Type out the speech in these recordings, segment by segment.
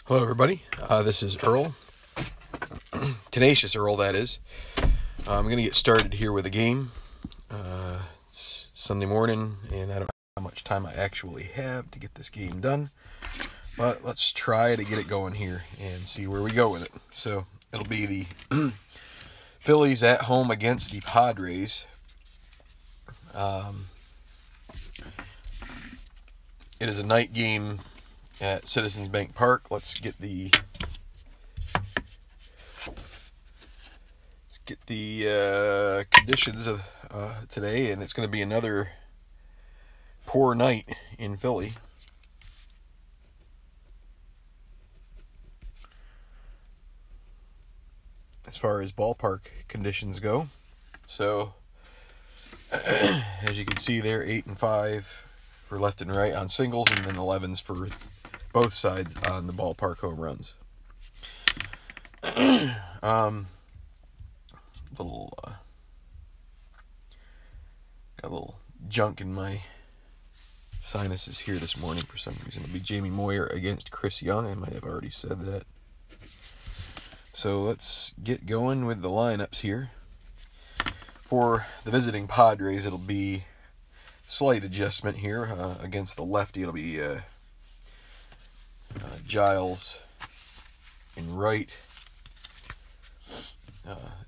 Hello everybody, this is Earl, Tenacious Earl that is. I'm going to get started here with a game. It's Sunday morning and I don't know how much time I actually have to get this game done. But let's try to get it going here and see where we go with it. So it'll be the Phillies at home against the Padres. It is a night game at Citizens Bank Park. Let's get the conditions of today, and it's going to be another poor night in Philly. As far as ballpark conditions go. So as you can see there, 8 and 5 for left and right on singles, and then 11s for both sides on the ballpark home runs. Got a little junk in my sinuses here this morning for some reason. It'll be Jamie Moyer against Chris Young. I might have already said that. So let's get going with the lineups here. For the visiting Padres, it'll be slight adjustment here. Against the lefty, it'll be Giles in right.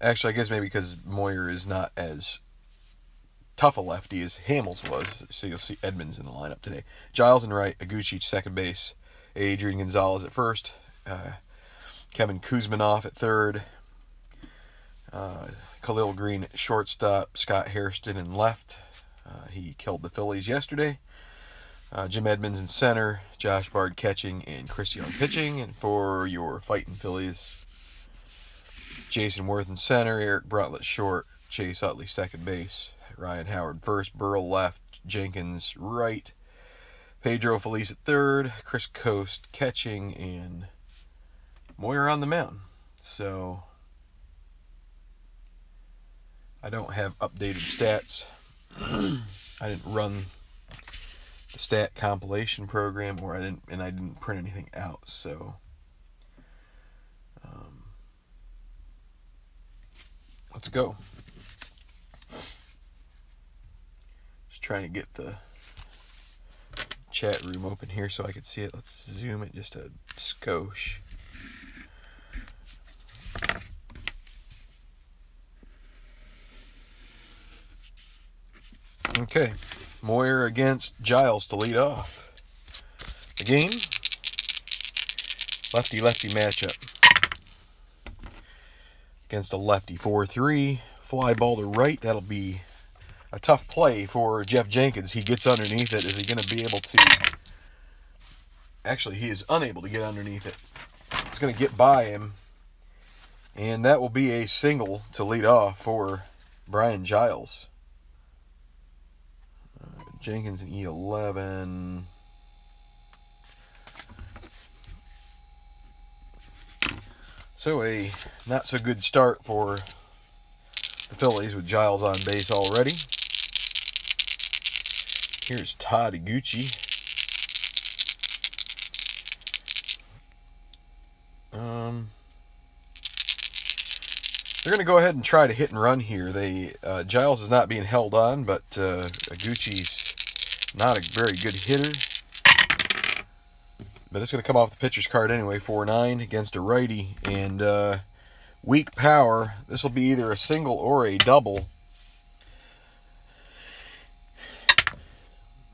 Actually, I guess maybe because Moyer is not as tough a lefty as Hamels was, so you'll see Edmonds in the lineup today. Giles in right, Aguchi second base, Adrian Gonzalez at first, Kevin Kuzminoff at third, Khalil Green at shortstop, Scott Hairston in left. He killed the Phillies yesterday. Jim Edmonds in center, Josh Bard catching, and Chris Young pitching. And for your fighting Phillies, it's Jason Worth in center, Eric Bruntlett short, Chase Utley second base, Ryan Howard first, Burrell left, Jenkins right, Pedro Feliz at third, Chris Coast catching, and Moyer on the mound. So I don't have updated stats. I didn't run the stat compilation program, or I didn't print anything out. So let's go. Just trying to get the chat room open here so I can see it. Let's zoom it just a skosh. Okay, Moyer against Giles to lead off the game. Lefty-lefty matchup against a lefty. 4-3, fly ball to right. That'll be a tough play for Jeff Jenkins. He gets underneath it. Is he going to be able to? Actually, he is unable to get underneath it. It's going to get by him, and that will be a single to lead off for Brian Giles. Jenkins in E11. So a not so good start for the Phillies with Giles on base already. Here's Todd Aguchi. They're going to go ahead and try to hit and run here. Giles is not being held on, but Aguchi's not a very good hitter. But it's going to come off the pitcher's card anyway. 4-9 against a righty. And weak power. This will be either a single or a double.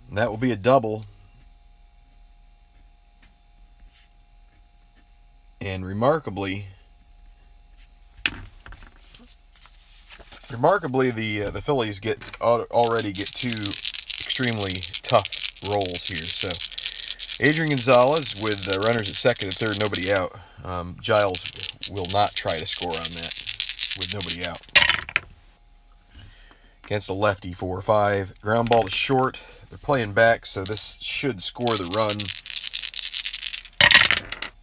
And that will be a double. And remarkably, the Phillies already get two extremely tough rolls here. So Adrian Gonzalez with runners at second and third, nobody out. Giles will not try to score on that with nobody out. Against a lefty, 4-5. Ground ball to short. They're playing back, so this should score the run.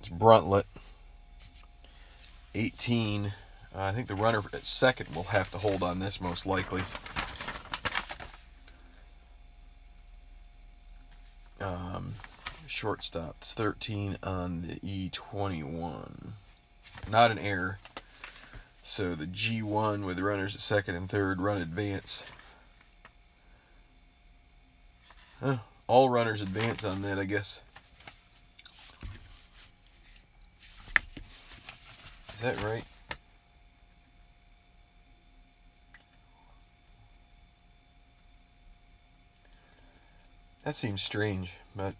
It's Bruntlett. 18. I think the runner at second will have to hold on this most likely. Shortstop. It's 13 on the E21. Not an error. So the G1 with runners at second and third, run advance. Huh. All runners advance on that, I guess. Is that right? That seems strange, but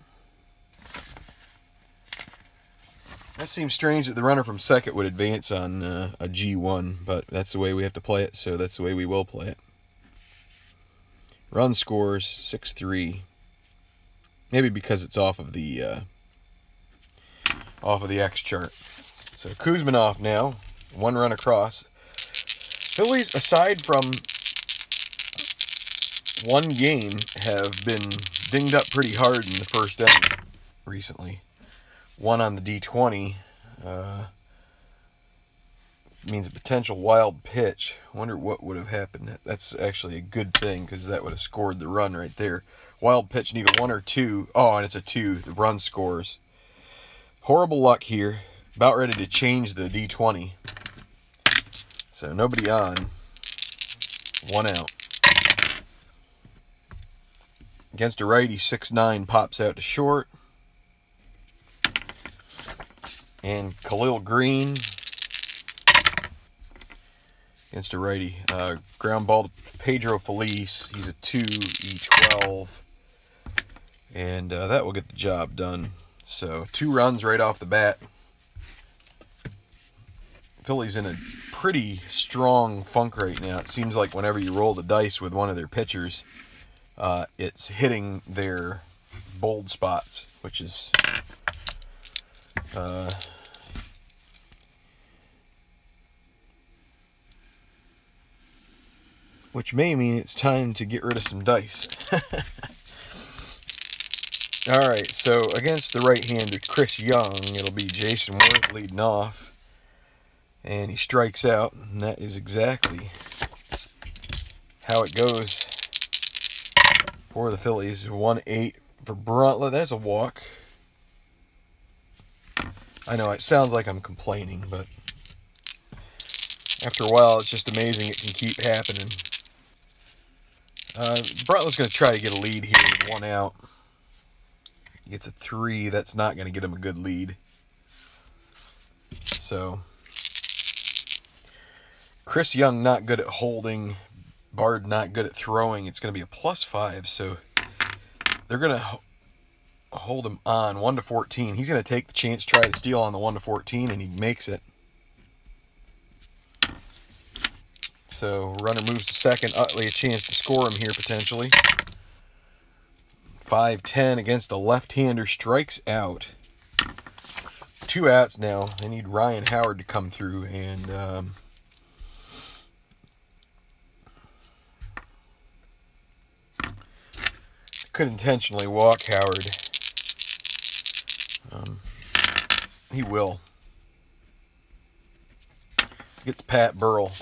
that seems strange that the runner from second would advance on a G1, but that's the way we have to play it, so that's the way we will play it. Run scores 6-3. Maybe because it's off of the X chart. So Kuzmanov now, 1 run across. Phillies, aside from 1 game, have been dinged up pretty hard in the first inning recently. 1 on the D20 means a potential wild pitch. Wonder what would have happened. That's actually a good thing because that would have scored the run right there. Wild pitch, need a 1 or 2. Oh, and it's a 2. The run scores. Horrible luck here. About ready to change the D20. So nobody on. 1 out. Against a righty, 6'9" pops out to short. And Khalil Green against a righty. Ground ball to Pedro Feliz. He's a 2, E12. And that will get the job done. So 2 runs right off the bat. Philly's in a pretty strong funk right now. It seems like whenever you roll the dice with one of their pitchers, it's hitting their bold spots, which is which may mean it's time to get rid of some dice. Alright, so against the right-hander Chris Young, it'll be Jason Worth leading off. And he strikes out, and that is exactly how it goes for the Phillies. 1-8 for Bruntlett. That's a walk. I know, it sounds like I'm complaining, but after a while, it's just amazing it can keep happening. Bruntlett's going to try to get a lead here with 1 out. He gets a 3. That's not going to get him a good lead. So Chris Young not good at holding. Bard not good at throwing. It's going to be a +5. So they're going to hold him on 1-14. He's going to take the chance, try to steal on the 1-14, and he makes it. So runner moves to second. Utley a chance to score him here potentially. 5-10 against the left-hander, strikes out. 2 outs now. They need Ryan Howard to come through, and could intentionally walk Howard. He will. Gets Pat Burrell.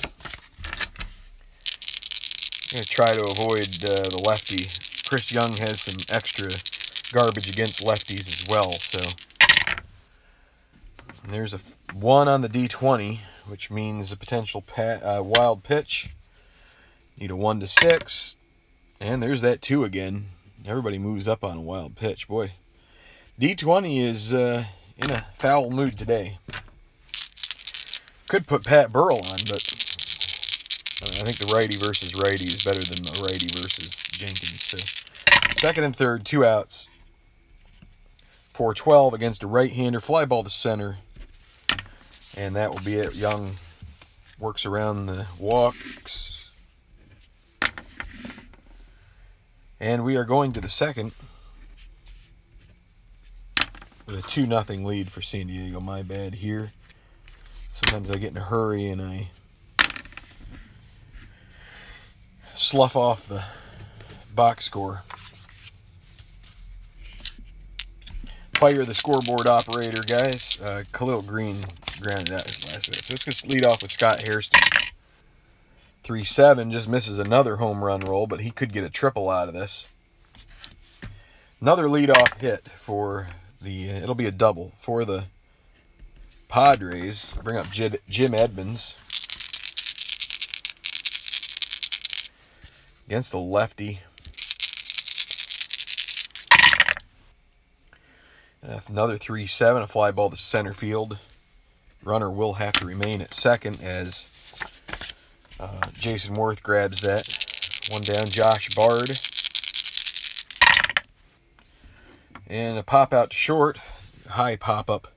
Going to try to avoid the lefty. Chris Young has some extra garbage against lefties as well. So and there's a 1 on the D20, which means a potential wild pitch. Need a 1-6. And there's that 2 again. Everybody moves up on a wild pitch. Boy, D20 is in a foul mood today. Could put Pat Burrell on, but I think the righty versus righty is better than the righty versus Jenkins. So second and third, 2 outs. 4-12 against a right-hander. Fly ball to center. And that will be it. Young works around the walks. And we are going to the second with a 2-0 lead for San Diego. My bad here. Sometimes I get in a hurry and I slough off the box score. Fire the scoreboard operator, guys. Khalil Green grounded out his last bit. So let's just lead off with Scott Hairston. 3-7, just misses another home run roll, but he could get a triple out of this. Another leadoff hit for the, it'll be a double for the Padres. Bring up Jim Edmonds against the lefty. Another 3-7, a fly ball to center field. Runner will have to remain at second as Jason Worth grabs that. One down, Josh Bard. And a pop out to short. High pop up.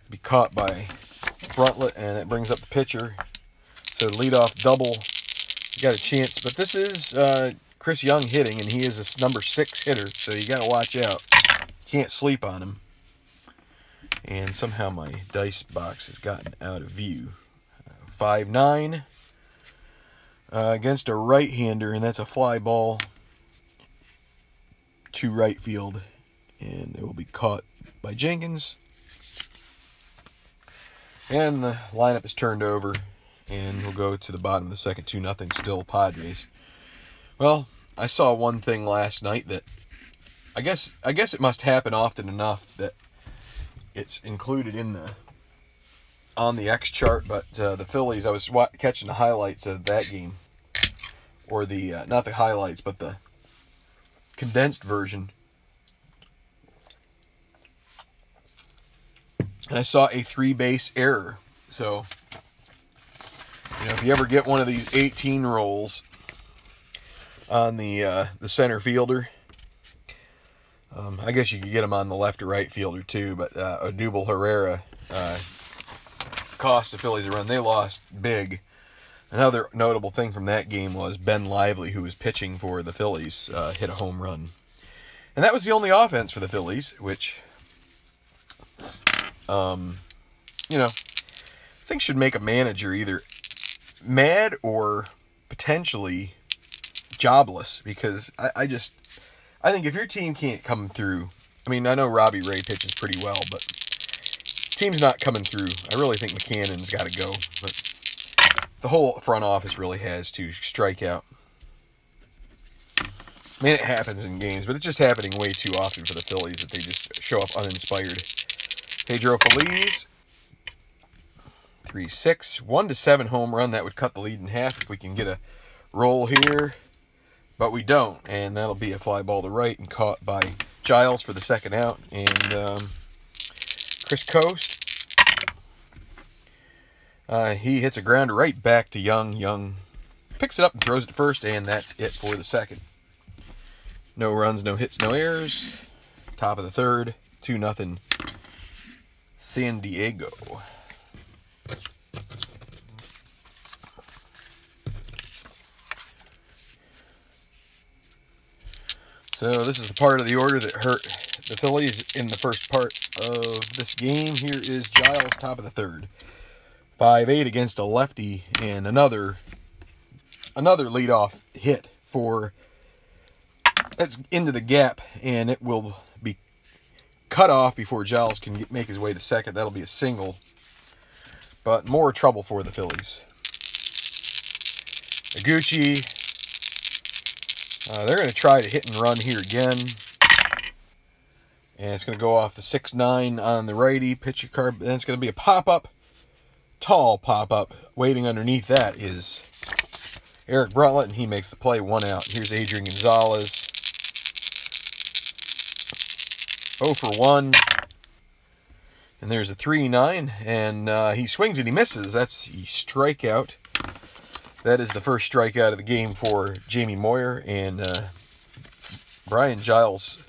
Be caught by Bruntlett, and it brings up the pitcher. So leadoff double. You got a chance. But this is Chris Young hitting, and he is a number 6 hitter, so you got to watch out. Can't sleep on him. And somehow my dice box has gotten out of view. 5-9 against a right-hander, and that's a fly ball to right field, and it will be caught by Jenkins. And the lineup is turned over, and we'll go to the bottom of the second. 2-0 still Padres. Well, I saw one thing last night that I guess it must happen often enough that it's included in on the X chart. But the Phillies, I was catching the highlights of that game, or the not the highlights, but the condensed version. And I saw a 3-base error. So, if you ever get one of these 18 rolls on the center fielder, I guess you could get them on the left or right fielder too, but Odubel Herrera cost the Phillies a run. They lost big. Another notable thing from that game was Ben Lively, who was pitching for the Phillies, hit a home run. And that was the only offense for the Phillies, which, I think should make a manager either mad or potentially jobless, because I think if your team can't come through, I know Robbie Ray pitches pretty well, but team's not coming through. I really think McCannon's got to go, but the whole front office really has to strike out. It happens in games, but it's just happening way too often for the Phillies that they just show up uninspired. Pedro Feliz, 3-6, 1-7 home run. That would cut the lead in half if we can get a roll here. But we don't, and that'll be a fly ball to right and caught by Giles for the second out. And Chris Coast, he hits a grounder right back to Young. Young picks it up and throws it to first, and that's it for the second. No runs, no hits, no errors. Top of the third, 2-0 San Diego. So this is the part of the order that hurt the Phillies in the first part of this game. Here is Giles, top of the third. 5-8 against a lefty, and another leadoff hit for, that's into the gap, and it will be cut off before Giles can make his way to second. That'll be a single, but more trouble for the Phillies. Iguchi, they're going to try to hit and run here again. And it's going to go off the 6-9 on the righty. Pitcher card. Then it's going to be a pop-up. Tall pop-up. Waiting underneath that is Eric Bruntlett, and he makes the play. 1 out. Here's Adrian Gonzalez. 0 for 1. And there's a 3-9. And he swings and he misses. That's the strikeout. That is the first strikeout of the game for Jamie Moyer. And Brian Giles,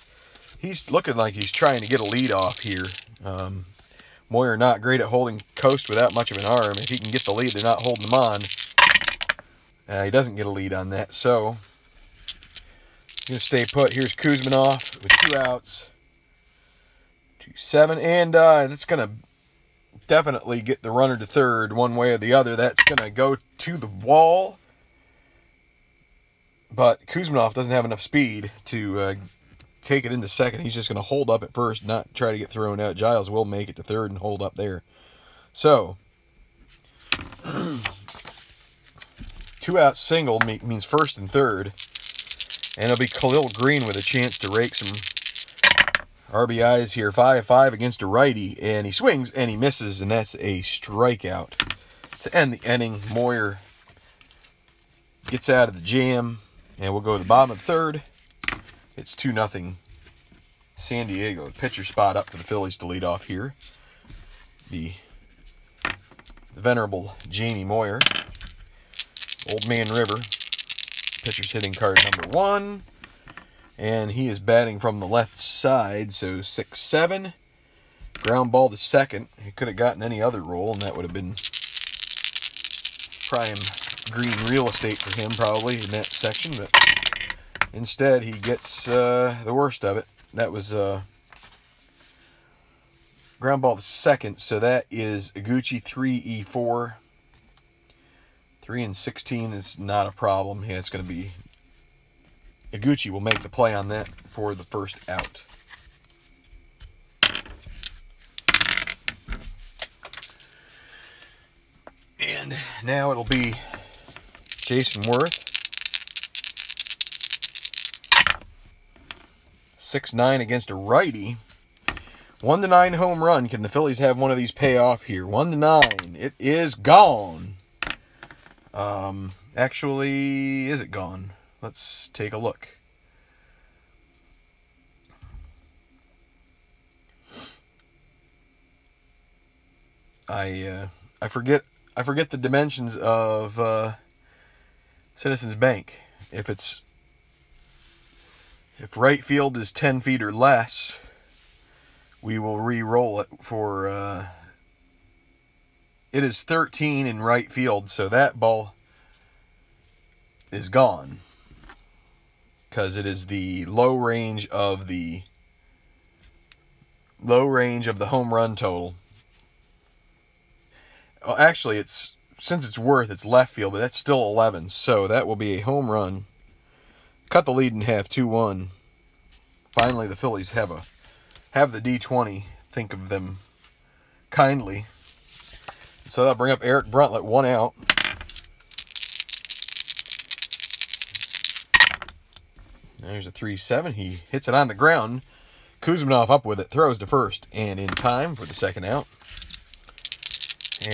he's looking like he's trying to get a lead off here. Moyer not great at holding Coast without much of an arm. If he can get the lead, they're not holding him on. He doesn't get a lead on that. So, he's going to stay put. Here's Kuzminoff with 2 outs. 2-7. And that's going to definitely get the runner to third one way or the other. That's going to go to the wall. But Kuzminoff doesn't have enough speed to take it into second. He's just going to hold up at first, not try to get thrown out. Giles will make it to third and hold up there. So, 2 out single means first and third. And it'll be Khalil Green with a chance to rake some RBIs here. 5-5 against a righty. And he swings and he misses, and that's a strikeout. To end the inning, Moyer gets out of the jam. And we'll go to the bottom of the third. It's 2-0 San Diego. Pitcher spot up for the Phillies to lead off here. The venerable Jamie Moyer. Old Man River. Pitcher's hitting card number 1. And he is batting from the left side, so 6-7. Ground ball to second. He could have gotten any other role, and that would have been prime green real estate for him, probably, in that section. But instead, he gets the worst of it. That was ground ball to second, so that is Iguchi 3-4. 3-16 is not a problem. Yeah, it's going to be Iguchi will make the play on that for the first out. And now it'll be Jason Worth. 6-9 against a righty. 1-9 home run. Can the Phillies have one of these pay off here? 1-9. It is gone. Actually, is it gone? Let's take a look. I forget the dimensions of Citizens Bank. If right field is 10 feet or less, we will re-roll it for it is 13 in right field, so that ball is gone because it is the low range of the home run total. Well, actually, since it's Worth, it's left field, but that's still 11, so that will be a home run. Cut the lead in half, 2-1. Finally, the Phillies have the D20. Think of them kindly. So that'll bring up Eric Bruntlett, 1 out. There's a 3-7. He hits it on the ground. Kuzmanov up with it, throws to first, and in time for the second out.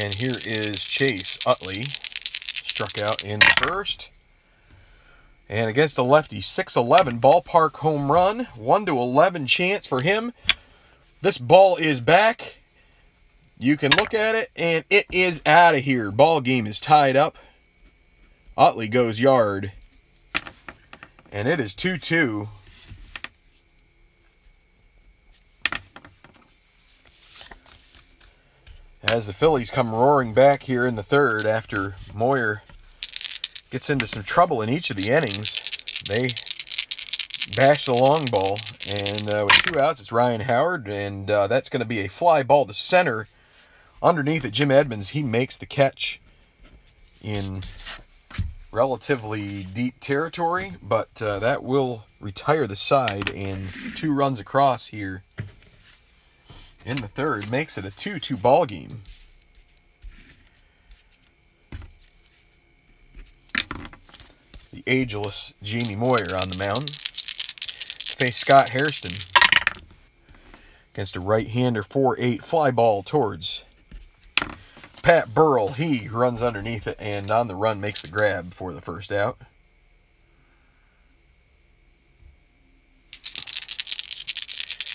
And here is Chase Utley, struck out in the first. And against the lefty, 6-11 ballpark home run, 1-11 chance for him. This ball is back. You can look at it, and it is out of here. Ball game is tied up. Utley goes yard. And it is 2-2. As the Phillies come roaring back here in the third after Moyer gets into some trouble in each of the innings. They bash the long ball. And with 2 outs, it's Ryan Howard. And that's going to be a fly ball to center. Underneath it, Jim Edmonds, he makes the catch in relatively deep territory, but that will retire the side, and 2 runs across here in the third makes it a 2-2 ball game. The ageless Jamie Moyer on the mound to face Scott Hairston against a right-hander. 4-8 fly ball towards Pat Burrell. He runs underneath it and on the run makes the grab for the first out.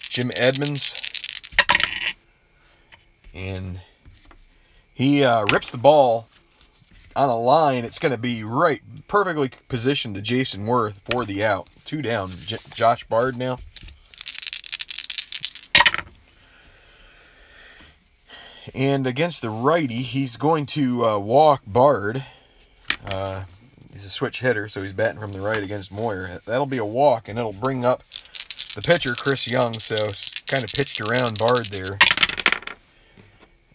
Jim Edmonds. And he rips the ball on a line. It's going to be right, perfectly positioned to Jason Worth for the out. 2 down. Josh Bard now. And against the righty, he's going to walk Bard. He's a switch hitter, so he's batting from the right against Moyer. That'll be a walk, and it'll bring up the pitcher, Chris Young. So kind of pitched around Bard there.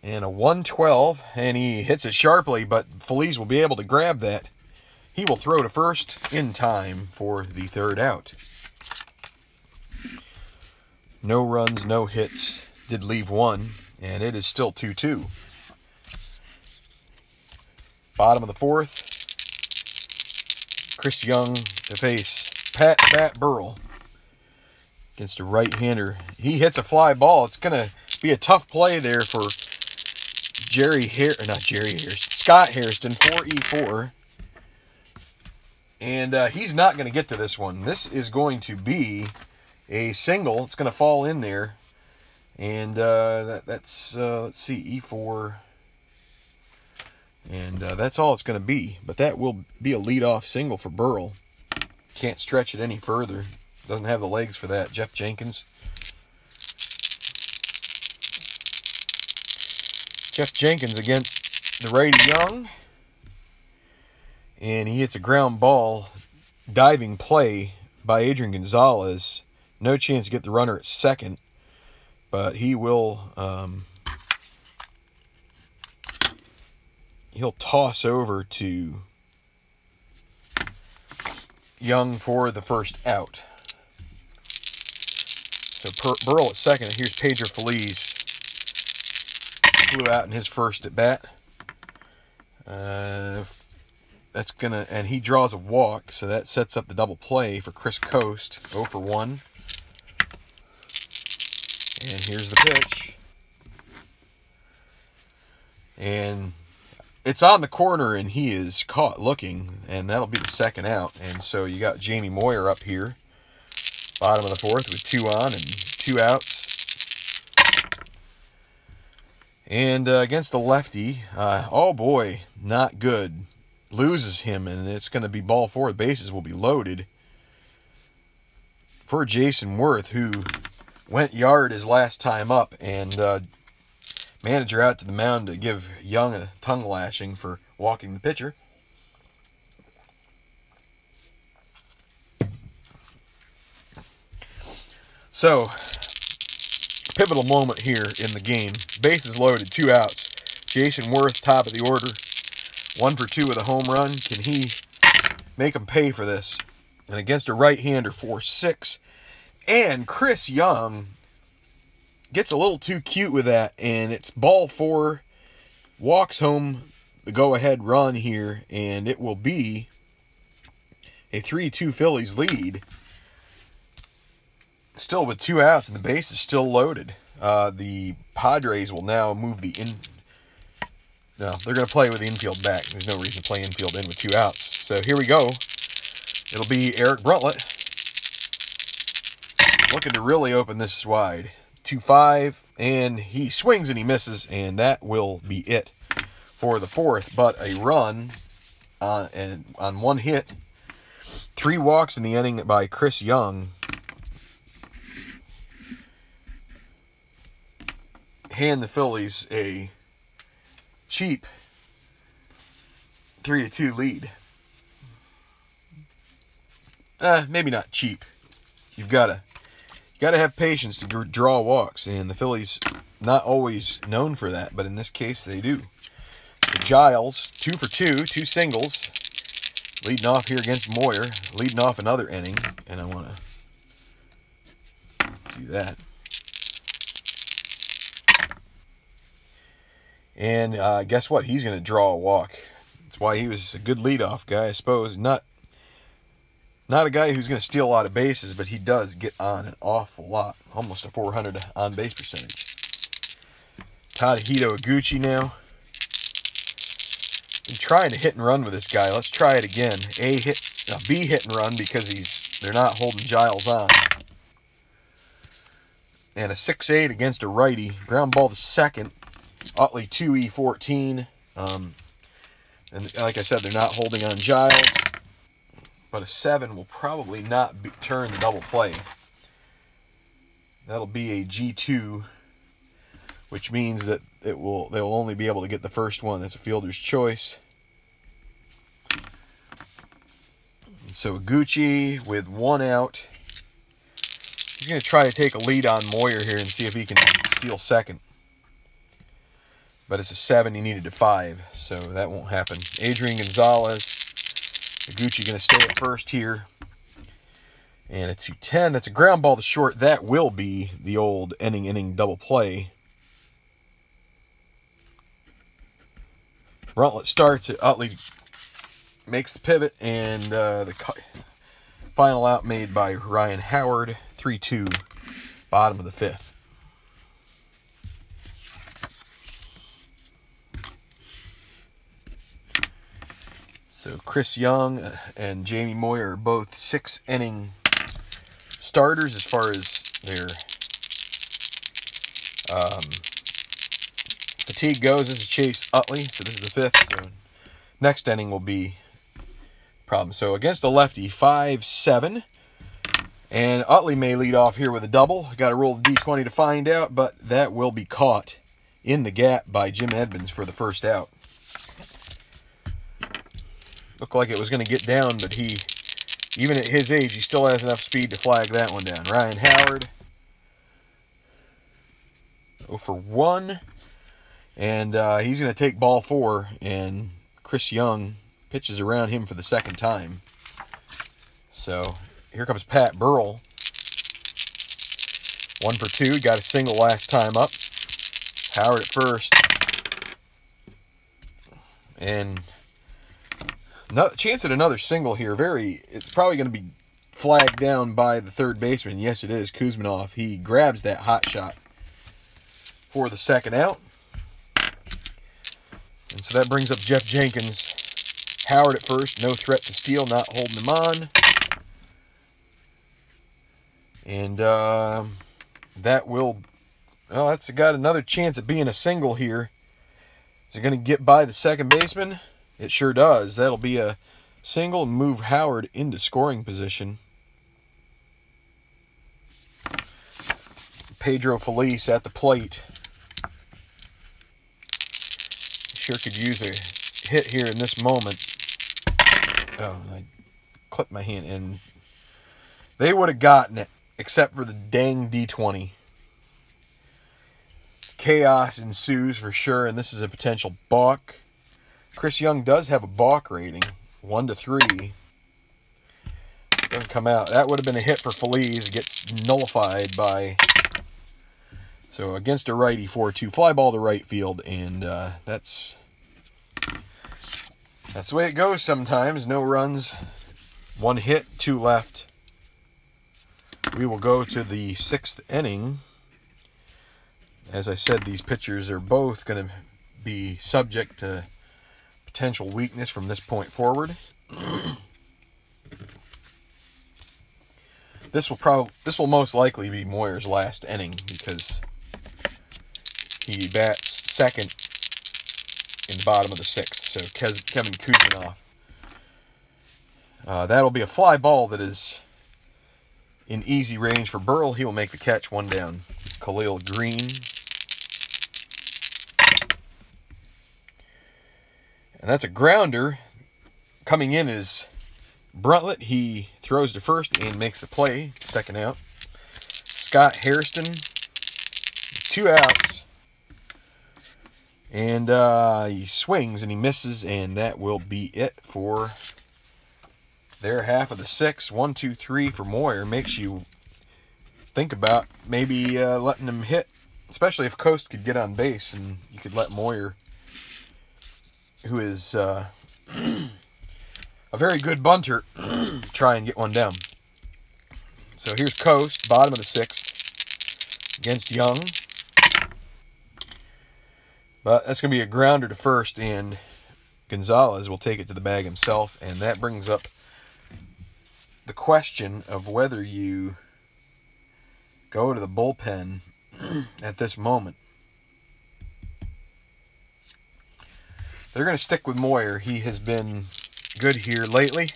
And a 1-12, and he hits it sharply, but Feliz will be able to grab that. He will throw to first in time for the third out. No runs, no hits. Did leave 1. And it is still 2-2. Bottom of the fourth. Chris Young to face Pat Bat Burrell against a right-hander. He hits a fly ball. It's going to be a tough play there for Scott Hairston, 4E4. And he's not going to get to this one. This is going to be a single. It's going to fall in there. And that's let's see, E4. And that's all it's going to be. But that will be a leadoff single for Burrell. Can't stretch it any further. Doesn't have the legs for that. Jeff Jenkins. Jeff Jenkins against the righty Young. And he hits a ground ball. Diving play by Adrian Gonzalez. No chance to get the runner at second. But he will... he'll toss over to Young for the first out. So Burrell at second. Here's Pedro Feliz. Flew out in his first at bat. That's gonna, and he draws a walk, so that sets up the double play for Chris Coast. 0 for 1. And here's the pitch. And it's on the corner, and he is caught looking, and that'll be the second out. And so you got Jamie Moyer up here, bottom of the fourth, with 2 on and 2 outs. And against the lefty, oh boy, not good. Loses him, and it's going to be ball 4. The bases will be loaded for Jason Worth, who went yard his last time up, and manager out to the mound to give Young a tongue lashing for walking the pitcher. So, pivotal moment here in the game. Bases loaded, 2 outs. Jason Worth, top of the order. 1 for 2 with a home run. Can he make him pay for this? And against a right-hander, 4-6. And Chris Young gets a little too cute with that, and it's ball 4. Walks home the go-ahead run here, and it will be a 3-2 Phillies lead. Still with 2 outs, and the base is still loaded. The Padres will now move the in. No, they're going to play with the infield back. There's no reason to play infield in with 2 outs. So here we go. It'll be Eric Bruntlett looking to really open this wide. 2-5, and he swings and he misses, and that will be it for the fourth. But a run on 1 hit, 3 walks in the inning by Chris Young. Hand the Phillies a cheap 3-2 lead. Maybe not cheap. You've got to have patience to draw walks, and the Phillies not always known for that, but in this case they do. So Giles, 2 for 2, 2 singles, leading off here against Moyer, leading off another inning, and I want to do that. And guess what? He's going to draw a walk. That's why he was a good leadoff guy, I suppose. Not a guy who's going to steal a lot of bases, but he does get on an awful lot. Almost a 400 on-base percentage. Tadahito Iguchi now. I'm trying to hit and run with this guy. Let's try it again. B hit and run because they're not holding Giles on. And a 6-8 against a righty. Ground ball to second. Utley 2E14. And like I said, they're not holding on Giles. But a 7 will probably not turn the double play. That'll be a G2, which means that they'll only be able to get the first one. That's a fielder's choice. And so Iguchi with 1 out. He's going to try to take a lead on Moyer here and see if he can steal second. But it's a 7. He needed a 5, so that won't happen. Adrian Gonzalez. Iguchi going to stay at first here. And a 2-10. That's a ground ball to short. That will be the old inning double play. Bruntlett starts it. Utley makes the pivot, and the Final out made by Ryan Howard, 3-2, bottom of the 5th. So Chris Young and Jamie Moyer are both 6-inning starters as far as their fatigue goes. This is Chase Utley, so this is the 5th. So next inning will be problem. So against the lefty, 5-7. And Utley may lead off here with a double. Got to roll the D20 to find out, but that will be caught in the gap by Jim Edmonds for the first out. Looked like it was going to get down, but he, even at his age, he still has enough speed to flag that one down. Ryan Howard, 0 for 1. And he's going to take ball 4, and Chris Young pitches around him for the second time. So here comes Pat Burrell. 1 for 2. Got a single last time up. Howard at first. And no chance at another single here. It's probably going to be flagged down by the third baseman. Yes, it is. Kuzminov. He grabs that hot shot for the second out. And so that brings up Jeff Jenkins. Howard at first. No threat to steal. Not holding him on. And that will... Well, that's got another chance at being a single here. Is it going to get by the second baseman? It sure does. That'll be a single and move Howard into scoring position. Pedro Feliz at the plate. Sure could use a hit here in this moment. Oh, I clipped my hand, and they would have gotten it, except for the dang D20. Chaos ensues for sure, and this is a potential balk. Chris Young does have a balk rating, 1-3. Doesn't come out. That would have been a hit for Feliz. It gets nullified by... So against a righty, 4-2. Fly ball to right field, and that's the way it goes sometimes. No runs, 1 hit, 2 left. We will go to the 6th inning. As I said, these pitchers are both going to be subject to potential weakness from this point forward. This will most likely be Moyer's last inning because he bats second in the bottom of the 6th. So Kevin Kuzminov. That'll be a fly ball that is in easy range for Burrell. He will make the catch, 1 down. Khalil Green. And that's a grounder. Coming in is Bruntlett. He throws to first and makes the play. Second out. Scott Hairston. 2 outs. And he swings and he misses, and that will be it for their half of the 6th. 1-2-3 for Moyer. Makes you think about maybe letting him hit, especially if Coast could get on base, and you could let Moyer, who is a very good bunter, try and get one down. So here's Coast, bottom of the 6th, against Young. But that's going to be a grounder to first, and Gonzalez will take it to the bag himself. And that brings up the question of whether you go to the bullpen at this moment. They're going to stick with Moyer. He has been good here lately.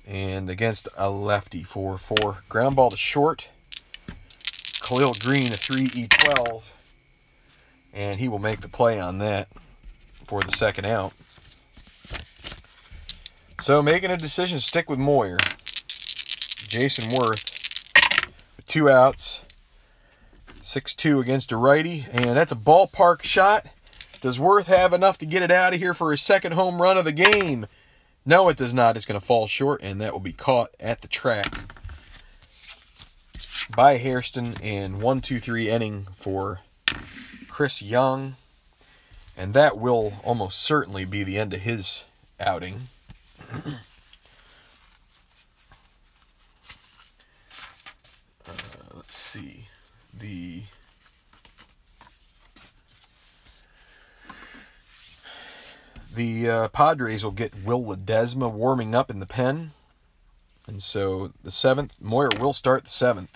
And against a lefty, 4-4. Ground ball to short. Khalil Green, a 3-E-12. And he will make the play on that for the second out. So making a decision to stick with Moyer. Jason Worth with 2 outs. 6-2 against a righty. And that's a ballpark shot. Does Worth have enough to get it out of here for his second home run of the game? No, it does not. It's going to fall short, and that will be caught at the track by Hairston. And 1-2-3 inning for Chris Young. And that will almost certainly be the end of his outing. see. The Padres will get Will Ledesma warming up in the pen. And so the 7th, Moyer will start the 7th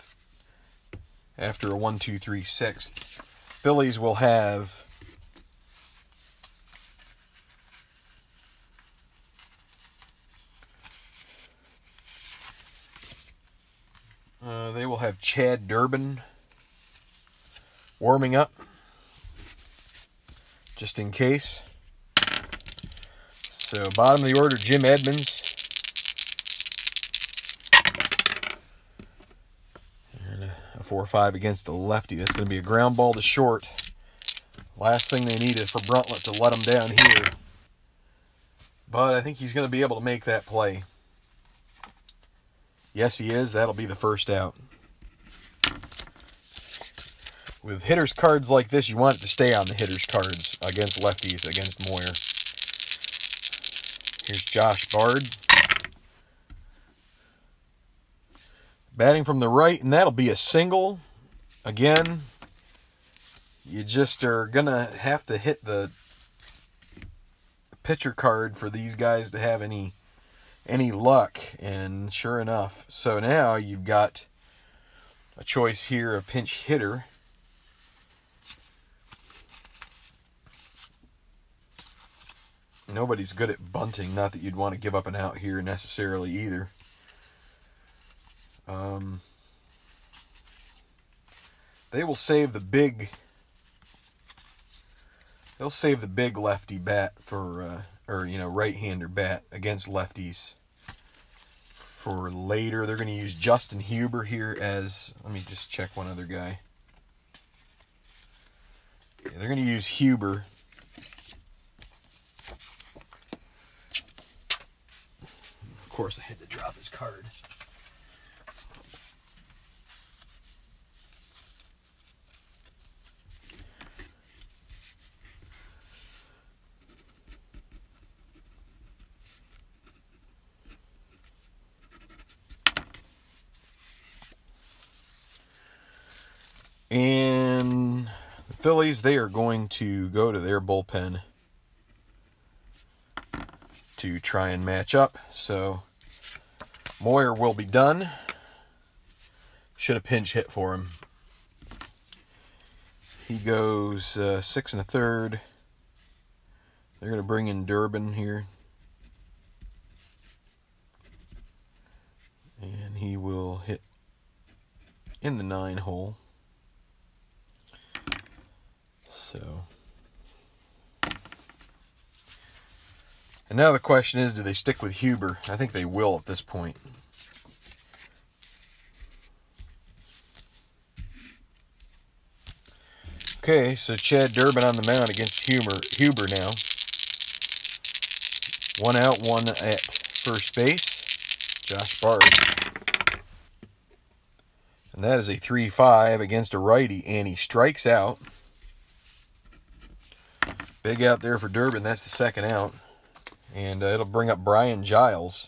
after a 1-2-3 6th. Phillies will have Chad Durbin warming up just in case. So bottom of the order, Jim Edmonds. And a 4-5 against the lefty. That's going to be a ground ball to short. Last thing they need is for Bruntlett to let him down here. But I think he's going to be able to make that play. Yes, he is. That'll be the first out. With hitters cards like this, you want it to stay on the hitters cards against lefties, against Moyer. Here's Josh Bard. Batting from the right, and that'll be a single. Again, you just are going to have to hit the pitcher card for these guys to have any luck. And sure enough. So now you've got a choice here, a pinch hitter. Nobody's good at bunting. Not that you'd want to give up an out here necessarily either. They will save the big. They'll save the big lefty bat for, right-hander bat against lefties for later. They're going to use Justin Huber here as. Let me just check one other guy. Yeah, they're going to use Huber. Of course, I had to drop his card. And the Phillies, they are going to go to their bullpen to try and match up. So Moyer will be done. Should have pinch hit for him. He goes 6 1/3. They're going to bring in Durbin here. And he will hit in the 9 hole. So, and now the question is, do they stick with Huber? I think they will at this point. Okay, so Chad Durbin on the mound against Huber now. 1 out, 1 at first base. Josh Bard. And that is a 3-5 against a righty, and he strikes out. Big out there for Durbin. That's the second out. And it'll bring up Brian Giles.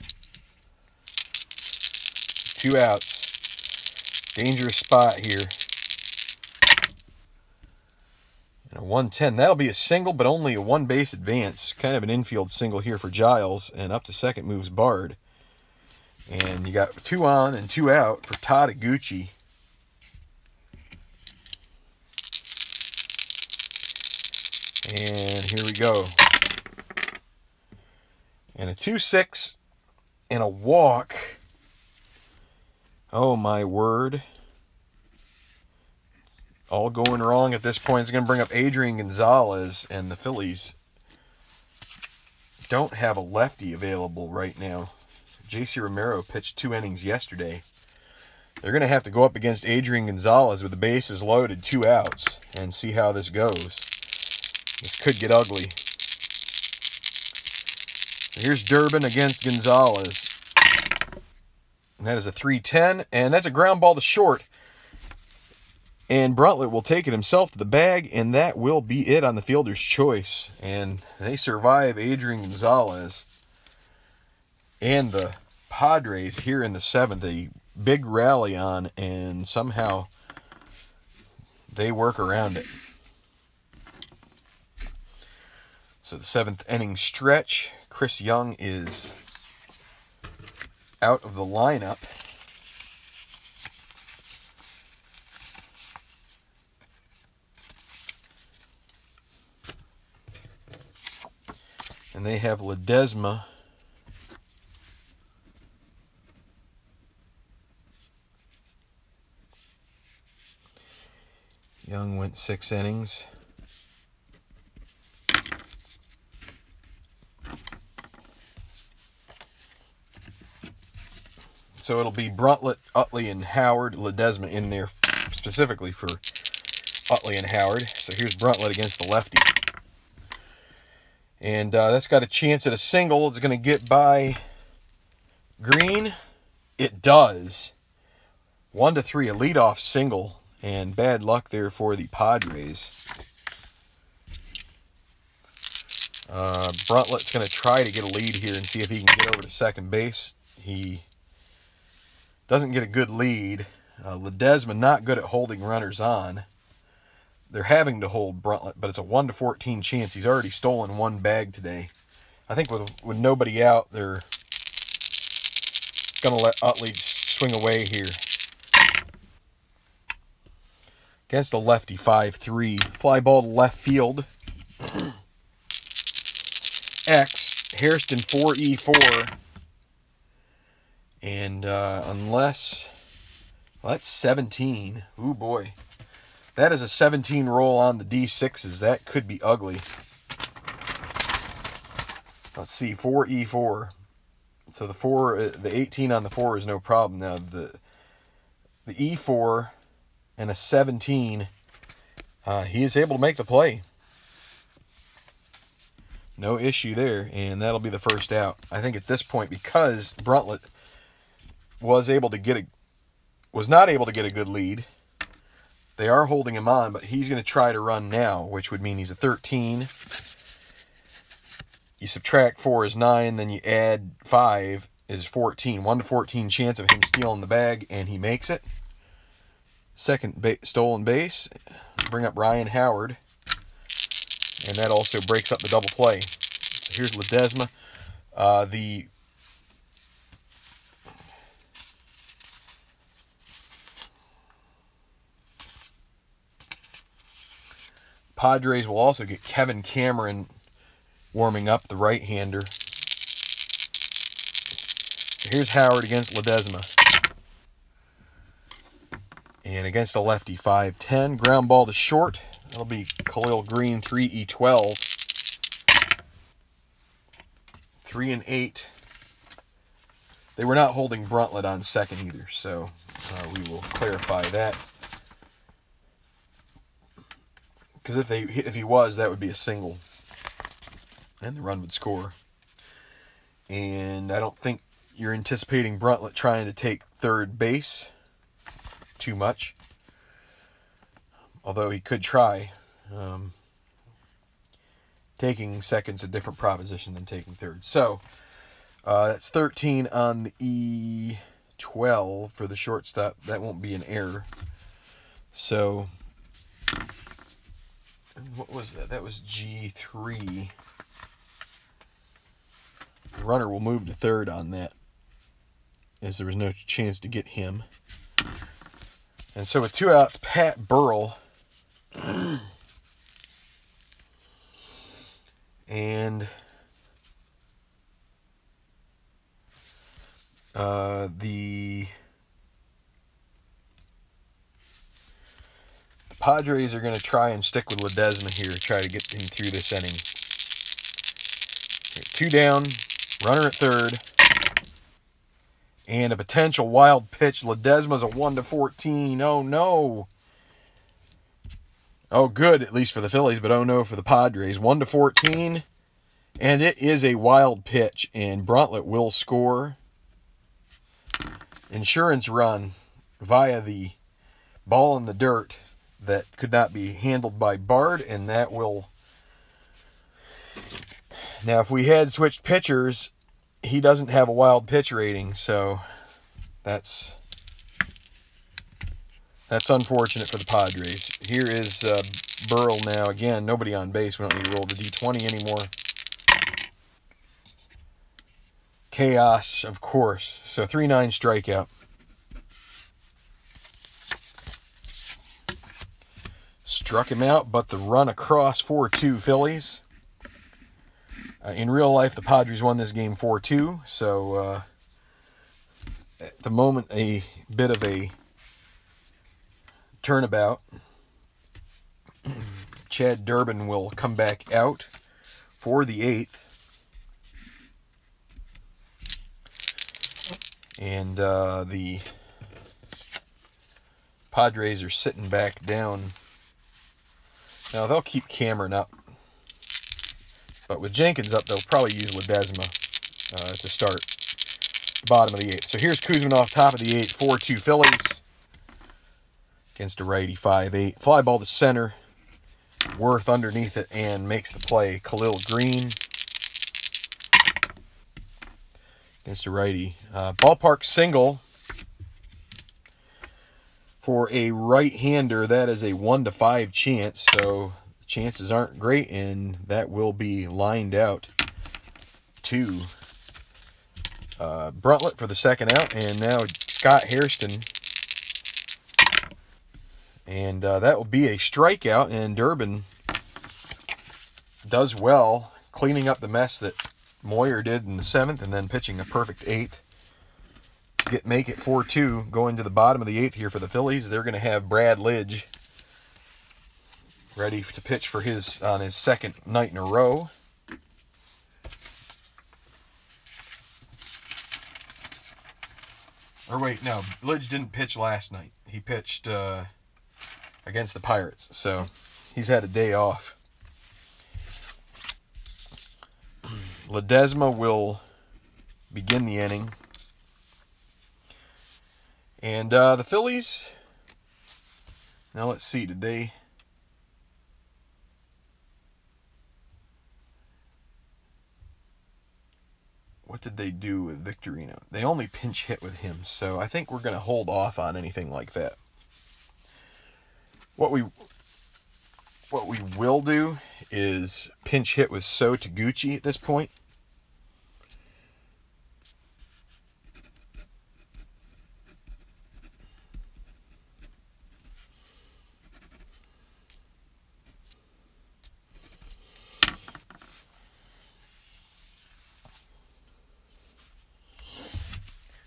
2 outs. Dangerous spot here. And a 1-10. That'll be a single, but only a 1 base advance. Kind of an infield single here for Giles. And up to second moves Bard. And you got 2 on and 2 out for Todd Iguchi. And here we go. And a 2-6 and a walk. Oh my word. All going wrong at this point. It's going to bring up Adrian Gonzalez, and the Phillies don't have a lefty available right now. J.C. Romero pitched 2 innings yesterday. They're going to have to go up against Adrian Gonzalez with the bases loaded, 2 outs, and see how this goes. This could get ugly. Here's Durbin against Gonzalez. And that is a 3-10, and that's a ground ball to short. And Bruntlett will take it himself to the bag, and that will be it on the fielder's choice. And they survive Adrian Gonzalez. And the Padres here in the 7th, a big rally on, and somehow they work around it. So the 7th inning stretch, Chris Young is out of the lineup. And they have Ledesma Young went 6 innings. So it'll be Bruntlett, Utley, and Howard. Ledesma in there specifically for Utley and Howard. So here's Bruntlett against the lefty. And that's got a chance at a single. It's going to get by Green. It does. 1-3, a leadoff single. And bad luck there for the Padres. Bruntlett's going to try to get a lead here and see if he can get over to second base. He doesn't get a good lead. Ledesma not good at holding runners on. They're having to hold Bruntlett, but it's a 1-14 chance. He's already stolen 1 bag today. I think with nobody out, they're going to let Utley swing away here. Against the lefty, 5-3. Fly ball to left field. X, Hairston 4E4. And unless, well, that's 17. Ooh, boy. That is a 17 roll on the D6s. That could be ugly. Let's see, 4E4. So the 18 on the 4 is no problem. Now the E4 and a 17, he is able to make the play. No issue there, and that'll be the first out. I think at this point, because Bruntlett was not able to get a good lead. They are holding him on, but he's going to try to run now, which would mean he's a 13. You subtract 4 is 9, then you add 5 is 14. 1-14 chance of him stealing the bag, and he makes it. Second stolen base. Bring up Ryan Howard. And that also breaks up the double play. So here's Ledesma. The Padres will also get Kevin Cameron warming up, the right-hander. So here's Howard against Ledesma. And against the lefty, 5-10. Ground ball to short. That'll be Khalil Green, 3E12. 3-8. They were not holding Bruntlett on second either, so we will clarify that. Because if he was, that would be a single. And the run would score. And I don't think you're anticipating Bruntlett trying to take third base too much. Although he could try. Taking second's a different proposition than taking third. So, that's 13 on the E12 for the shortstop. That won't be an error. So, what was that? That was G3. The runner will move to third on that, as there was no chance to get him. And so with 2 outs, Pat Burrell. And the Padres are going to try and stick with Ledesma here, try to get him through this inning. 2 down, runner at third, and a potential wild pitch. Ledesma's a 1-14. Oh no! Oh, good, at least for the Phillies, but oh no for the Padres. 1-14, and it is a wild pitch, and Bruntlett will score. Insurance run via the ball in the dirt that could not be handled by Bard, and that will... Now, if we had switched pitchers, he doesn't have a wild pitch rating, so that's That's unfortunate for the Padres. Here is Burrell now. Again, nobody on base. We don't need to roll the D20 anymore. Chaos, of course. So 3-9 strikeout. Struck him out, but the run across 4-2 Phillies. In real life, the Padres won this game 4-2. So at the moment, a bit of a turnabout. Chad Durbin will come back out for the 8th. And the Padres are sitting back down. Now, they'll keep Cameron up. But with Jenkins up, they'll probably use Ledesma to start the bottom of the 8th. So here's Kuzminoff, top of the 8th, 4-2 Phillies. Against a righty, 5-8. Fly ball to center. Worth underneath it and makes the play. Khalil Green against a righty. Ballpark single for a right-hander. That is a 1-to-5 chance, so the chances aren't great, and that will be lined out to Bruntlett for the second out, and now Scott Hairston. And that will be a strikeout, and Durbin does well, cleaning up the mess that Moyer did in the 7th, and then pitching a perfect 8th. Make it 4-2, going to the bottom of the 8th here for the Phillies. They're going to have Brad Lidge ready to pitch for on his second night in a row. Or wait, no, Lidge didn't pitch last night. He pitched against the Pirates, so he's had a day off. Ledesma will begin the inning. And the Phillies, now let's see, what did they do with Victorino? They only pinch hit with him, so I think we're going to hold off on anything like that. What we will do is pinch hit with So Taguchi at this point.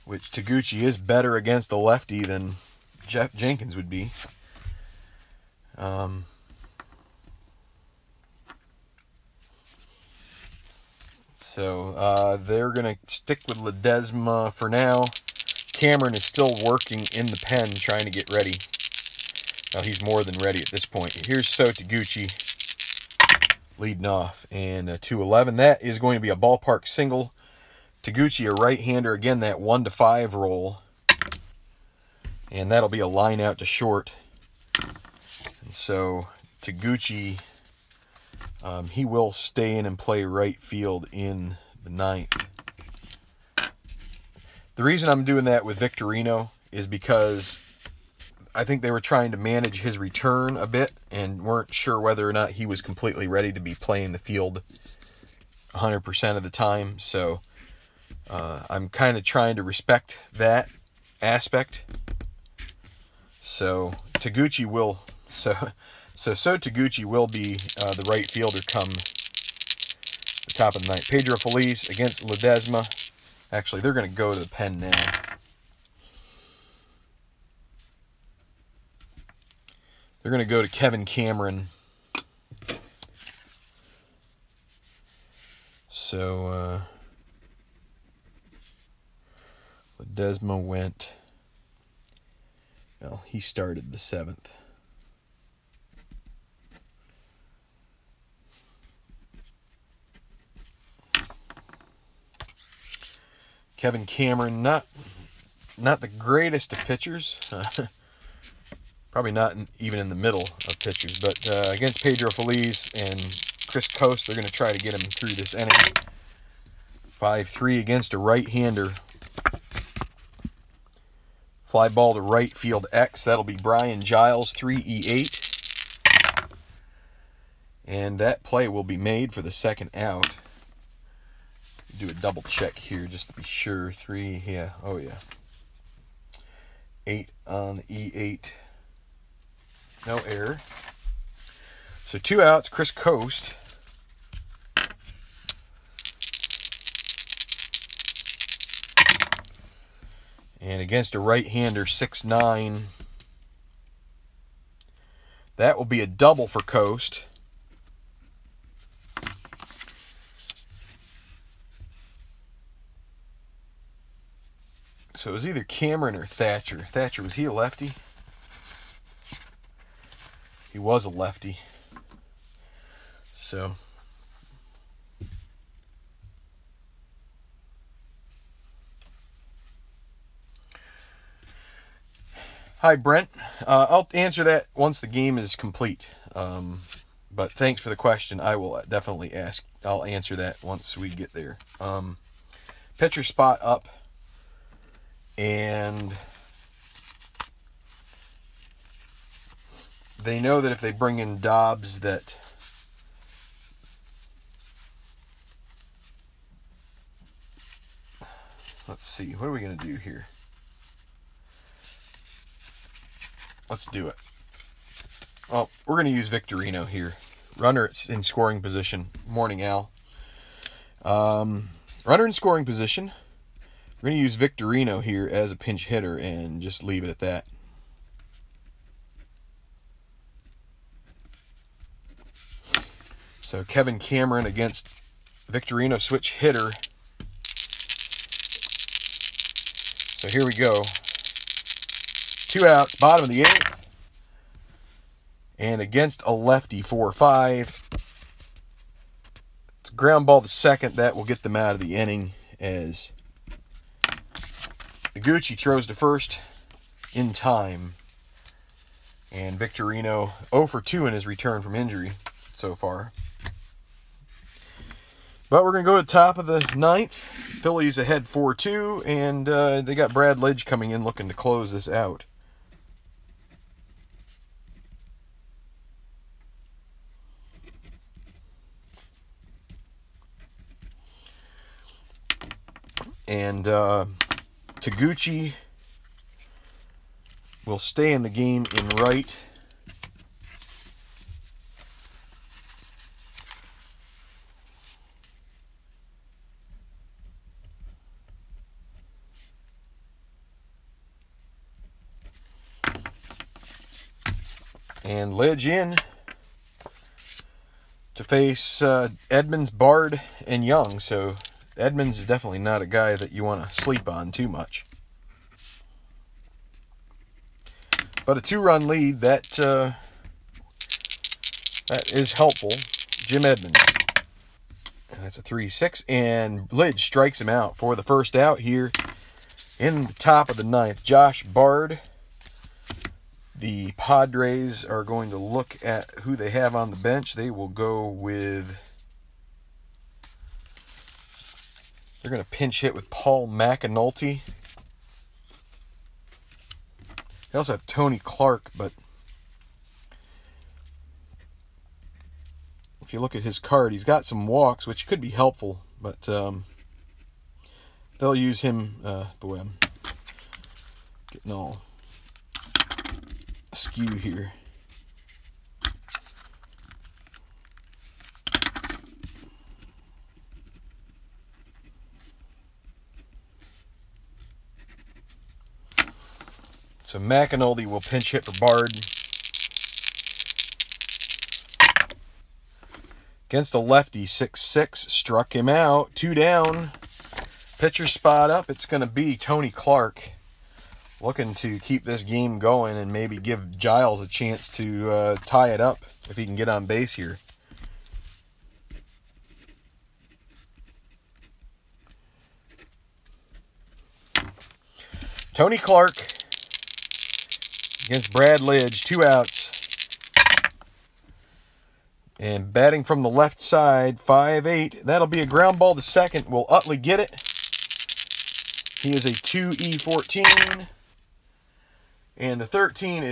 Which Taguchi is better against a lefty than Jenkins would be. So they're going to stick with Ledesma for now. Cameron is still working in the pen trying to get ready. Well, he's more than ready at this point. Here's So Taguchi leading off. And 2-11. That is going to be a ballpark single. Taguchi, a right-hander, again, that 1-to-5 roll. And that'll be a line out to short. And so Taguchi, he will stay in and play right field in the 9th. The reason I'm doing that with Victorino is because I think they were trying to manage his return a bit and weren't sure whether or not he was completely ready to be playing the field 100% of the time. So I'm kind of trying to respect that aspect. So Taguchi will Taguchi will be the right fielder come the top of the 9th. Pedro Feliz against Ledesma. Actually, they're going to go to the pen now. They're going to go to Kevin Cameron. So Ledesma went, well, he started the 7th. Kevin Cameron, not the greatest of pitchers. Probably not even in the middle of pitchers. But against Pedro Feliz and Chris Coast, they're going to try to get him through this inning. 5-3 against a right-hander. Fly ball to right field X. That'll be Brian Giles, 3E8. And that play will be made for the second out. Do a double check here just to be sure. 3, yeah, oh yeah. 8 on the E8. No error. So 2 outs, Chris Coast. And against a right-hander, 6-9. That will be a double for Coast. So it was either Cameron or Thatcher. Thatcher, was he a lefty? He was a lefty. So hi, Brent. I'll answer that once the game is complete. But thanks for the question. I will definitely ask. I'll answer that once we get there. Pitcher spot up. And they know that if they bring in Dobbs that let's see, what are we going to do here? Let's do it. Well, we're going to use Victorino here. Runner in scoring position. Morning, Al. Runner in scoring position. We're going to use Victorino here as a pinch hitter and just leave it at that. So Kevin Cameron against Victorino, switch hitter. So here we go. 2 outs, bottom of the 8th. And against a lefty, 4-5. It's a ground ball to second. That will get them out of the inning as Gucci throws to first in time. And Victorino 0 for 2 in his return from injury so far. But we're going to go to the top of the 9th. Phillies ahead 4-2. And they got Brad Lidge coming in looking to close this out. And Taguchi will stay in the game in right. And Lidge in to face Edmonds, Bard, and Young. So Edmonds is definitely not a guy that you want to sleep on too much. But a 2-run lead, that is helpful. Jim Edmonds. And that's a 3-6. And Lidge strikes him out for the first out here in the top of the 9th. Josh Bard. The Padres are going to look at who they have on the bench. They will go with... They're going to pinch hit with Paul McAnulty. They also have Tony Clark, but if you look at his card, he's got some walks, which could be helpful, but they'll use him. Boy, I'm getting all askew here. So McAnulty will pinch hit for Bard. Against a lefty, 6-6, struck him out. 2 down. Pitcher spot up. It's going to be Tony Clark. Looking to keep this game going and maybe give Giles a chance to tie it up if he can get on base here. Tony Clark against Brad Lidge, 2 outs. And batting from the left side, 5-8. That'll be a ground ball to second. Will Utley get it? He is a 2E14. And the 13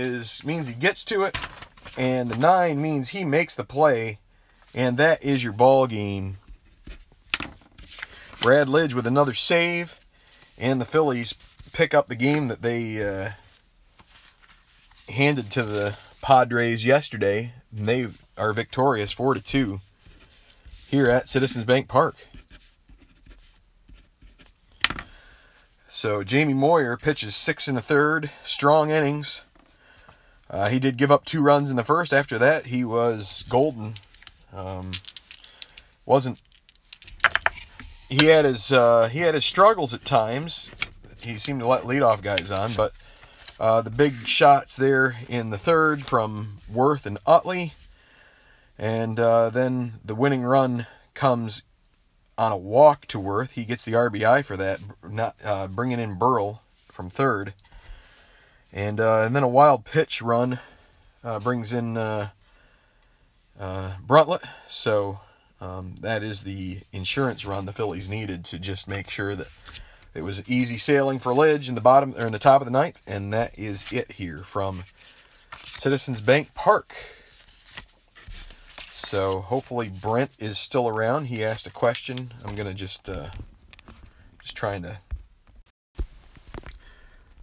means he gets to it, and the 9 means he makes the play, and that is your ball game. Brad Lidge with another save, and the Phillies pick up the game that they handed to the Padres yesterday. And they are victorious 4-2 here at Citizens Bank Park. So Jamie Moyer pitches 6 1/3, strong innings. He did give up 2 runs in the first. After that, he was golden. He had his struggles at times. He seemed to let leadoff guys on, but the big shots there in the third from Worth and Utley, and then the winning run comes on a walk to Worth. He gets the RBI for that, not bringing in Burrell from third. And then a wild pitch run brings in Bruntlett. So that is the insurance run the Phillies needed to just make sure that it was easy sailing for Lidge in the top of the ninth. And that is it here from Citizens Bank Park. So hopefully Brent is still around. He asked a question. I'm gonna just trying to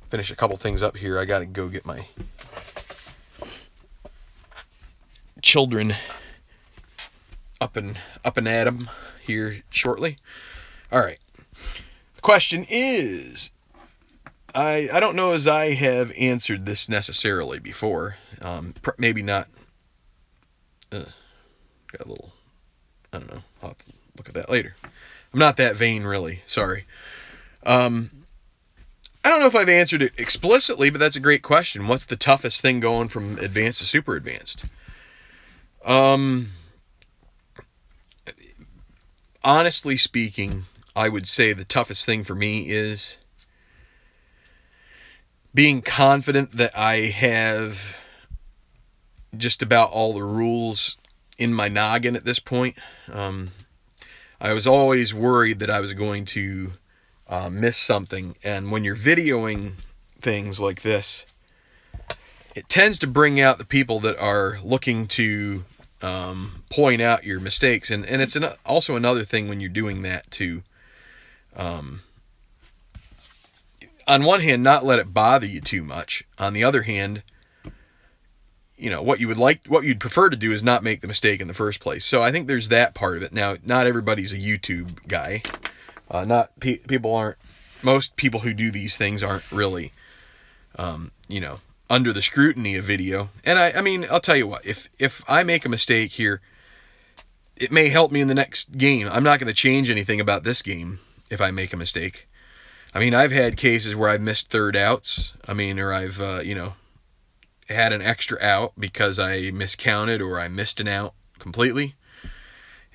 finish a couple things up here. I gotta go get my children up and at 'em here shortly. All right. The question is, I don't know as I have answered this necessarily before. Maybe not. Got a little, I don't know, I'll have to look at that later. I'm not that vain, really. Sorry. I don't know if I've answered it explicitly, but that's a great question. What's the toughest thing going from advanced to super advanced? Honestly speaking, I would say the toughest thing for me is being confident that I have just about all the rules in my noggin at this point. I was always worried that I was going to miss something, and when you're videoing things like this, it tends to bring out the people that are looking to point out your mistakes, and it's also another thing when you're doing that to, on one hand, not let it bother you too much. On the other hand, you know, what you'd prefer to do is not make the mistake in the first place. So I think there's that part of it. Now, not everybody's a YouTube guy. Most people who do these things aren't really, you know, under the scrutiny of video. And I mean, I'll tell you what, if I make a mistake here, it may help me in the next game. I'm not going to change anything about this game if I make a mistake. I mean, I've had cases where I've missed third outs. I mean, or I've, you know, had an extra out because I miscounted or I missed an out completely.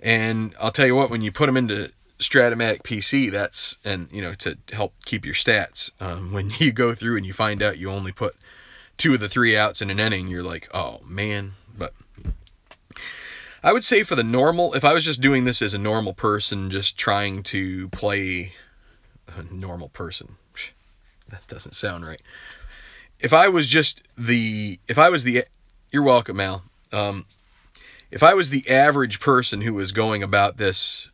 And I'll tell you what, when you put them into Stratomatic PC, that's, and you know, to help keep your stats, when you go through and you find out you only put 2 of the 3 outs in an inning, you're like, oh man. But I would say for the normal, if I was just doing this as a normal person, just trying to play a normal person, that doesn't sound right. If I was the, you're welcome, Al. If I was the average person who was going about this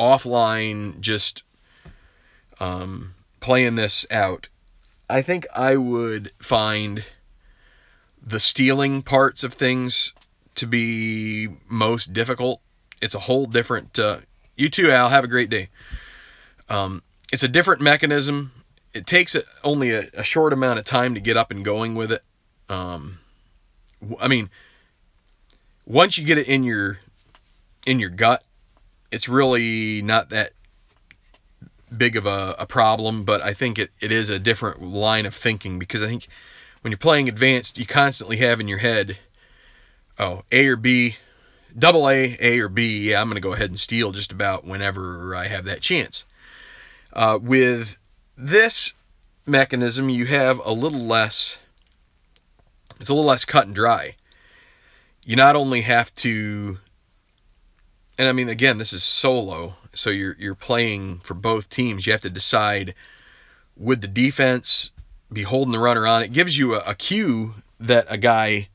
offline, just playing this out, I think I would find the stealing parts of things to be most difficult. It's a whole different, you too, Al, have a great day. It's a different mechanism. It takes only a short amount of time to get up and going with it. I mean, once you get it in your gut, it's really not that big of a problem, but I think it is a different line of thinking, because I think when you're playing advanced, you constantly have in your head, oh, A or B, double A or B, yeah, I'm going to go ahead and steal just about whenever I have that chance. With this mechanism, you have a little less, it's a little less cut and dry. You not only have to, and I mean, again, this is solo, so you're playing for both teams. You have to decide, would the defense be holding the runner on. It gives you a cue that a guy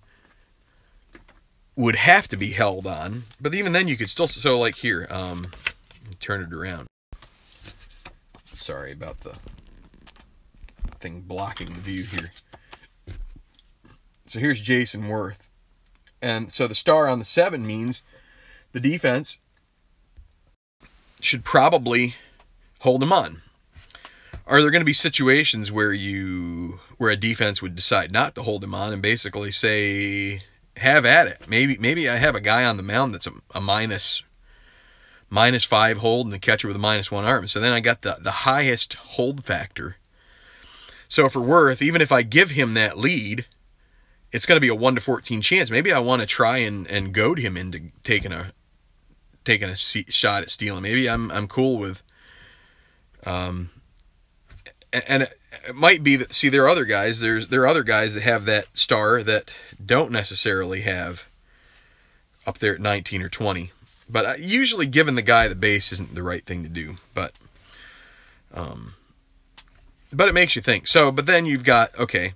would have to be held on, but even then you could still, so like here, turn it around. Sorry about the thing blocking the view here. So here's Jason Worth. And so the star on the 7 means the defense should probably hold him on. Are there going to be situations where a defense would decide not to hold him on and basically say, have at it? Maybe I have a guy on the mound that's a -5 hold and the catcher with a -1 arm. So then I got the highest hold factor. So for Worth, even if I give him that lead, it's going to be a 1 to 14 chance. Maybe I want to try and goad him into taking a shot at stealing. Maybe I'm cool with, and it might be that, see, there are other guys. There are other guys that have that star that don't necessarily have up there at 19 or 20. But usually giving the guy the base isn't the right thing to do. But it makes you think. So, but then you've got, okay,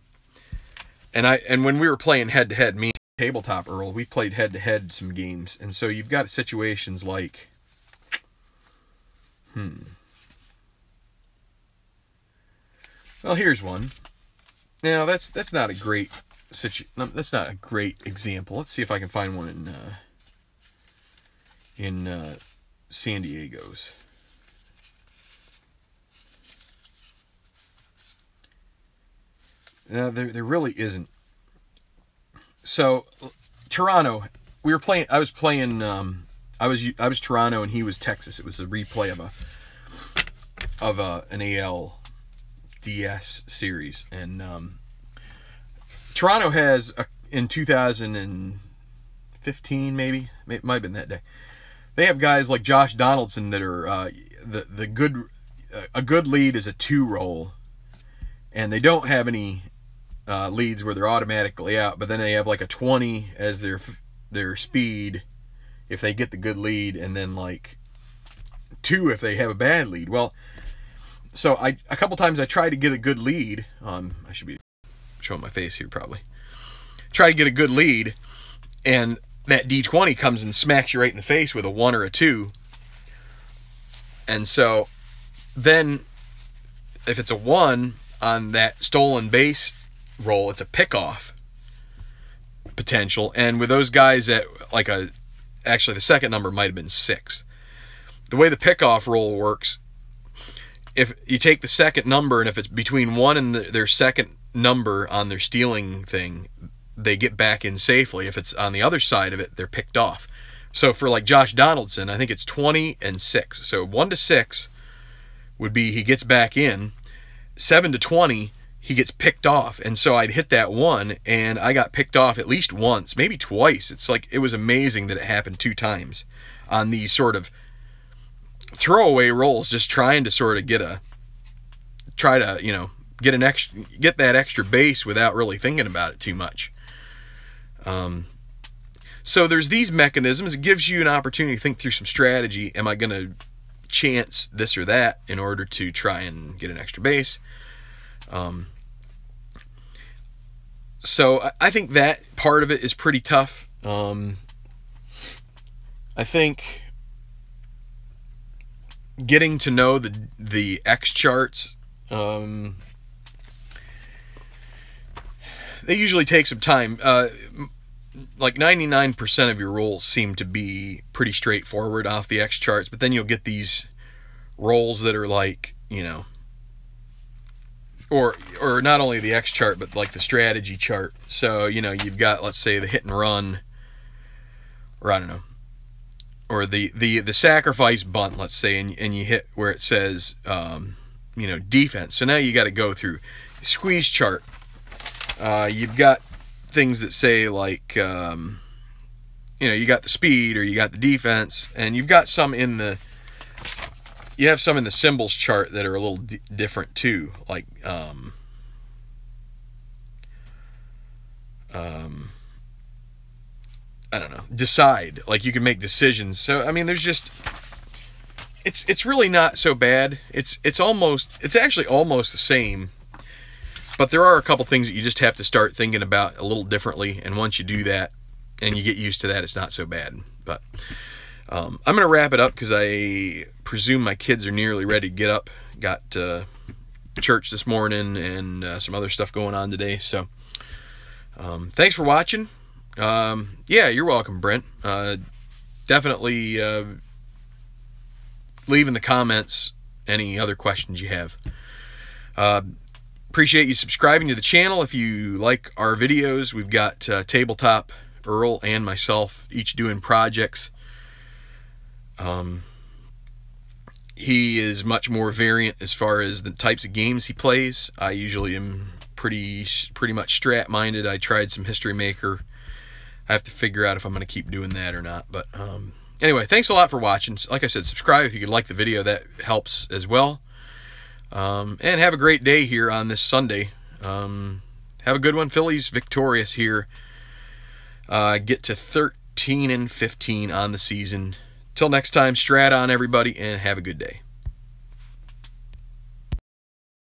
and when we were playing head-to-head, me and Tabletop Earl, we played head-to-head some games, and so you've got situations like, well, here's one. Now that's not a great that's not a great example. Let's see if I can find one in San Diego's. No, there really isn't. So, Toronto, we were playing. I was playing. I was Toronto and he was Texas. It was a replay of an ALDS series, and Toronto has in 2015 maybe it might have been that day. They have guys like Josh Donaldson that are a good lead is a 2 roll, and they don't have any leads where they're automatically out, but then they have like a 20 as their speed if they get the good lead, and then like 2 if they have a bad lead. Well, so a couple times I tried to get a good lead. I should be showing my face here probably. Try to get a good lead, and that D20 comes and smacks you right in the face with a 1 or a 2. And so then if it's a 1 on that stolen base roll, it's a pickoff potential. And with those guys that actually the second number might have been 6. The way the pickoff roll works, if you take the second number and if it's between 1 and their second number on their stealing thing, they get back in safely. If it's on the other side of it, they're picked off. So for like Josh Donaldson, I think it's 20 and 6. So 1 to 6 would be he gets back in. 7 to 20, he gets picked off. And so I'd hit that 1, and I got picked off at least once, maybe twice. It's like, it was amazing that it happened 2 times on these sort of throwaway rolls, just trying to sort of get that extra base without really thinking about it too much. So there's these mechanisms. It gives you an opportunity to think through some strategy. Am I going to chance this or that in order to try and get an extra base? So I think that part of it is pretty tough. I think getting to know the X charts, they usually take some time. Like 99% of your rolls seem to be pretty straightforward off the X charts, but then you'll get these rolls that are like, or not only the X chart, but like the strategy chart. So, you've got, let's say, the hit and run, or I don't know, or the sacrifice bunt, let's say, and you hit where it says, defense. So now you got to go through squeeze chart. You've got things that say like, you got the speed or you got the defense, and you've got some in the, you have some in the symbols chart that are a little different too. Like, I don't know, decide, like you can make decisions. So, I mean, there's just, it's really not so bad. It's actually almost the same But there are a couple things that you just have to start thinking about a little differently, and once you do that and you get used to that, it's not so bad. But I'm going to wrap it up because I presume my kids are nearly ready to get up. Got church this morning and some other stuff going on today. So thanks for watching. Yeah, you're welcome, Brent. Definitely leave in the comments any other questions you have. Appreciate you subscribing to the channel. If you like our videos, we've got Tabletop Earl and myself each doing projects. He is much more variant as far as the types of games he plays. I usually am pretty much strat minded. I tried some History Maker. I have to figure out if I'm going to keep doing that or not. But anyway, thanks a lot for watching. Like I said, subscribe if you could like the video. That helps as well. And have a great day here on this Sunday. Have a good one. Phillies victorious here. Get to 13-15 on the season. Till next time, strat on, everybody, and have a good day.